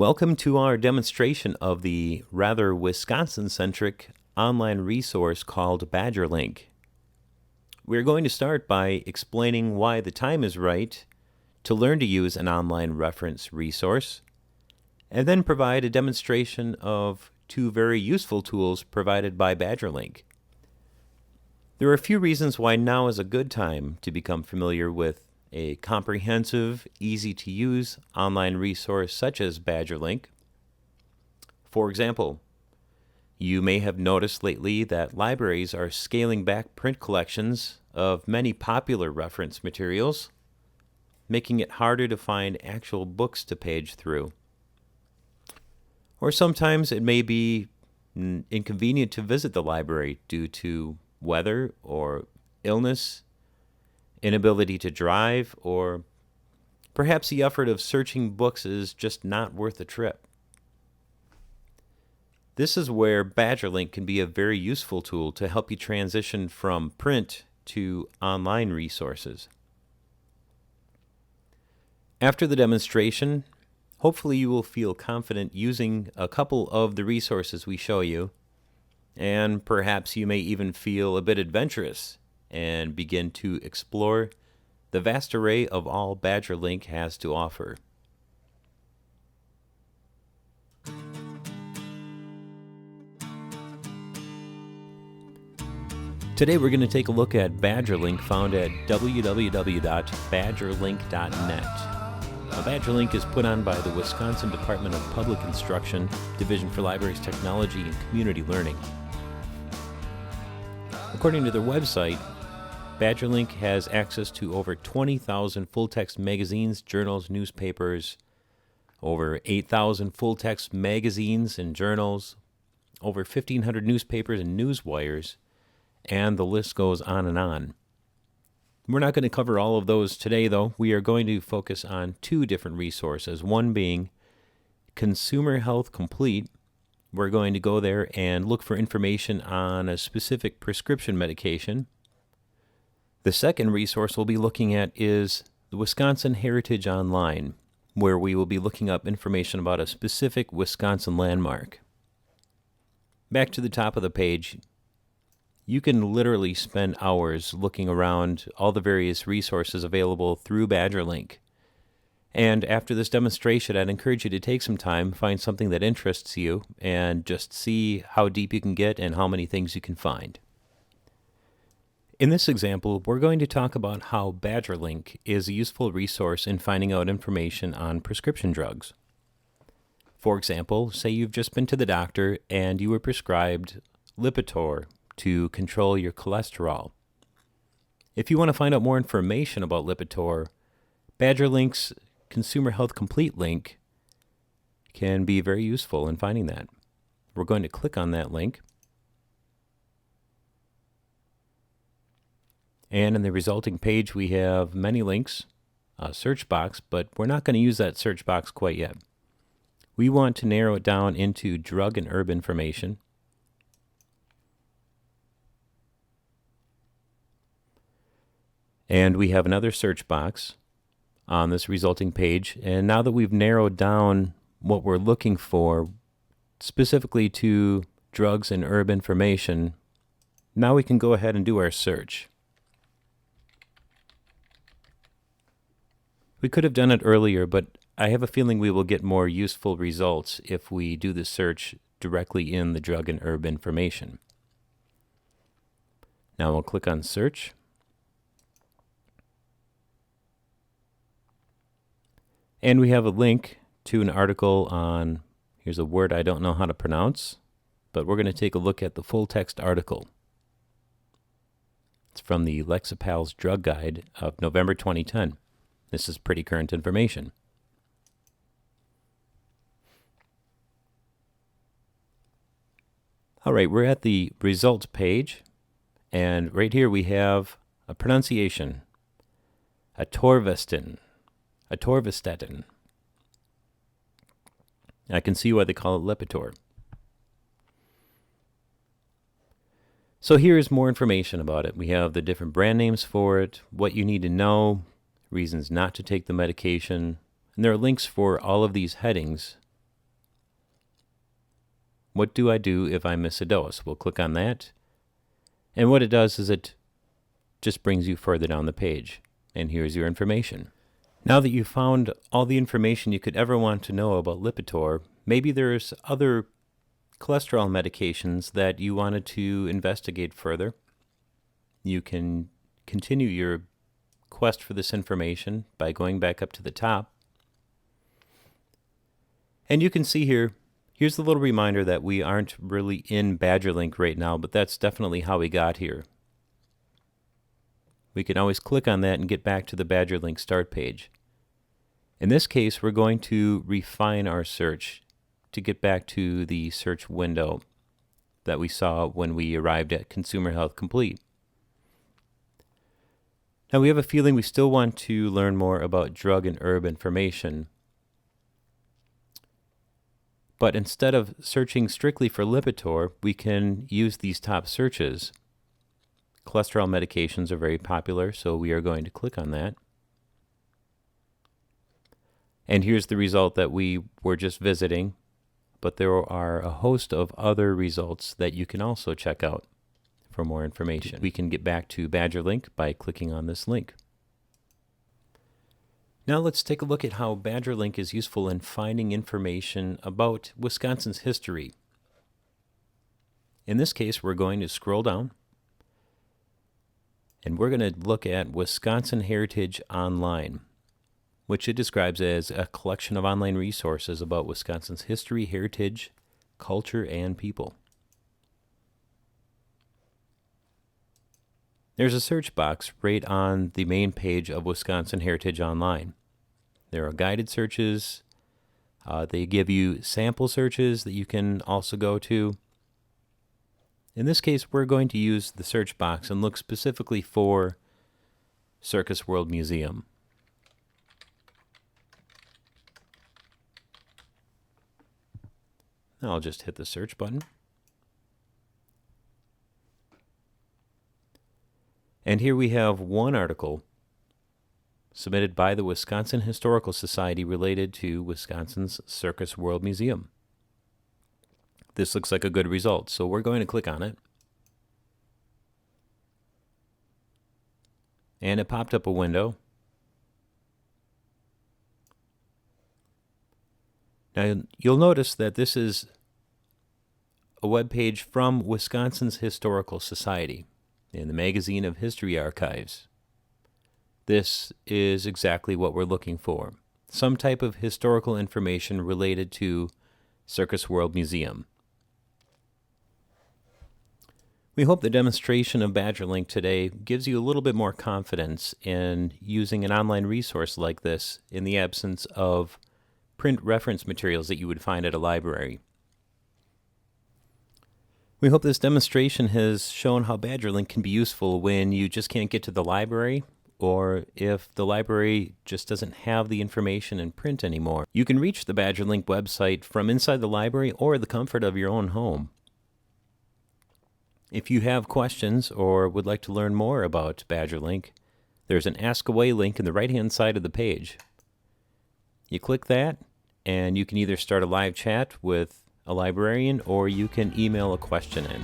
Welcome to our demonstration of the rather Wisconsin-centric online resource called BadgerLink. We're going to start by explaining why the time is right to learn to use an online reference resource, and then provide a demonstration of two very useful tools provided by BadgerLink. There are a few reasons why now is a good time to become familiar with a comprehensive, easy-to-use online resource such as BadgerLink. For example, you may have noticed lately that libraries are scaling back print collections of many popular reference materials, making it harder to find actual books to page through. Or sometimes it may be inconvenient to visit the library due to weather or illness, inability to drive, or perhaps the effort of searching books is just not worth the trip. This is where BadgerLink can be a very useful tool to help you transition from print to online resources. After the demonstration, hopefully you will feel confident using a couple of the resources we show you, and perhaps you may even feel a bit adventurous and begin to explore the vast array of all BadgerLink has to offer. Today we're going to take a look at BadgerLink, found at www.badgerlink.net. Now, BadgerLink is put on by the Wisconsin Department of Public Instruction, Division for Libraries, Technology, and Community Learning. According to their website, BadgerLink has access to over 20,000 full-text magazines, journals, newspapers, over 8,000 full-text magazines and journals, over 1,500 newspapers and newswires, and the list goes on and on. We're not going to cover all of those today, though. We are going to focus on two different resources, one being Consumer Health Complete. We're going to go there and look for information on a specific prescription medication. The second resource we'll be looking at is the Wisconsin Heritage Online, where we will be looking up information about a specific Wisconsin landmark. Back to the top of the page, you can literally spend hours looking around all the various resources available through BadgerLink. And after this demonstration, I'd encourage you to take some time, find something that interests you, and just see how deep you can get and how many things you can find. In this example, we're going to talk about how BadgerLink is a useful resource in finding out information on prescription drugs. For example, say you've just been to the doctor and you were prescribed Lipitor to control your cholesterol. If you want to find out more information about Lipitor, BadgerLink's Consumer Health Complete link can be very useful in finding that. We're going to click on that link, and in the resulting page we have many links, a search box, but we're not going to use that search box quite yet. We want to narrow it down into drug and herb information. And we have another search box on this resulting page. And now that we've narrowed down what we're looking for specifically to drugs and herb information, now we can go ahead and do our search. We could have done it earlier, but I have a feeling we will get more useful results if we do the search directly in the drug and herb information. Now we'll click on search. And we have a link to an article on, here's a word I don't know how to pronounce, but we're going to take a look at the full text article. It's from the Lexipal's Drug Guide of November 2010. This is pretty current information. All right, we're at the results page, and right here we have a pronunciation, atorvastatin. I can see why they call it Lipitor. So here's more information about it. We have the different brand names for it, what you need to know, reasons not to take the medication, and there are links for all of these headings What do I do if I miss a dose? We'll click on that. And what it does is it just brings you further down the page. And here's your information. Now that you've found all the information you could ever want to know about Lipitor, maybe there's other cholesterol medications that you wanted to investigate further. You can continue your quest for this information by going back up to the top. And you can see here, here's the little reminder that we aren't really in BadgerLink right now, but that's definitely how we got here. We can always click on that and get back to the BadgerLink start page. In this case, we're going to refine our search to get back to the search window that we saw when we arrived at Consumer Health Complete. Now we have a feeling we still want to learn more about drug and herb information. But instead of searching strictly for Lipitor, we can use these top searches. Cholesterol medications are very popular, so we are going to click on that. And here's the result that we were just visiting, but there are a host of other results that you can also check out for more information. We can get back to BadgerLink by clicking on this link. Now let's take a look at how BadgerLink is useful in finding information about Wisconsin's history. In this case, we're going to scroll down, and we're going to look at Wisconsin Heritage Online, which it describes as a collection of online resources about Wisconsin's history, heritage, culture, and people. There's a search box right on the main page of Wisconsin Heritage Online. There are guided searches. They give you sample searches that you can also go to. In this case, we're going to use the search box and look specifically for Circus World Museum. Now I'll just hit the search button. And here we have one article submitted by the Wisconsin Historical Society related to Wisconsin's Circus World Museum. This looks like a good result, so we're going to click on it. And it popped up a window. Now, you'll notice that this is a web page from Wisconsin's Historical Society in the Magazine of History Archives. This is exactly what we're looking for. Some type of historical information related to Circus World Museum. We hope the demonstration of BadgerLink today gives you a little bit more confidence in using an online resource like this in the absence of print reference materials that you would find at a library. We hope this demonstration has shown how BadgerLink can be useful when you just can't get to the library, or if the library just doesn't have the information in print anymore. You can reach the BadgerLink website from inside the library or the comfort of your own home. If you have questions or would like to learn more about BadgerLink, there's an Ask Away link in the right-hand side of the page. You click that, and you can either start a live chat with a librarian or you can email a question in.